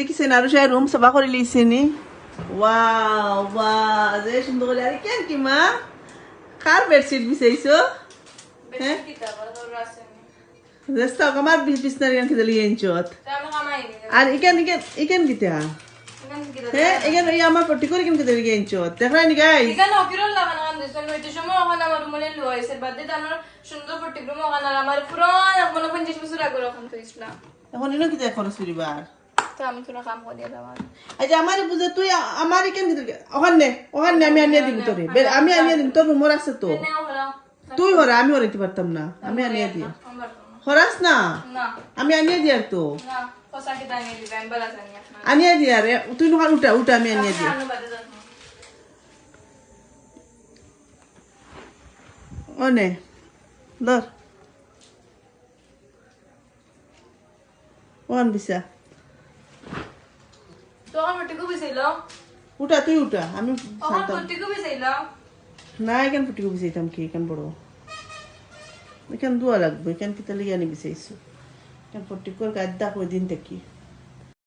দেখছেন আরো সে রুম সাফা করে লিছেনি ওয়াও ওয়াও যে সুন্দর করে আর কেন কি মা কার বেডশিট বিছাইছো হ্যাঁ রাস্তা আমার বিছনার গান খেতে লিয়ে আনছত আর ইকেন কিতা হ্যাঁ এখানে এই আমার পটি করে কেন খেতে লিয়ে আনছত দেখাই নি গাইস এখানে অকিরল লাগানো গান দিছেন ওইটা সময় ওখানে আমার রুমে লইছে বাদে আমার সুন্দর পটি রুম ওখানে আমার পুরান মনে 50 বছর আগে রকম হইছিল এখন ইনো কিতা খরচ করিবার তো আমি তোরা কাম করে দিলাম আচ্ছা আমার বুঝে তুই আমার কেন কিতা ওখানে আমি আনিয়ে দিব তোরে আমি আনিয়ে দিব তোর রুমর আছে তো তুই হরা আমি হরাইতে পারতাম না আমি আনিয়ে দিই হরাস না আমি আনিয়ে দিই আর তো আনিয়ে দিই আরে তুই নখান উঠা আমি আনিয়ে দিই অনে ধর ওখান বিছা উঠা তুই উঠা আমি না এখান ফুটি বিছাইতাম কি এখান বড় এখান দোয়া লাগবে এখান কিতা লিয়ে আনি বিছাইছো এখান পট্টি করে গাদ্দা কই দিন থেকে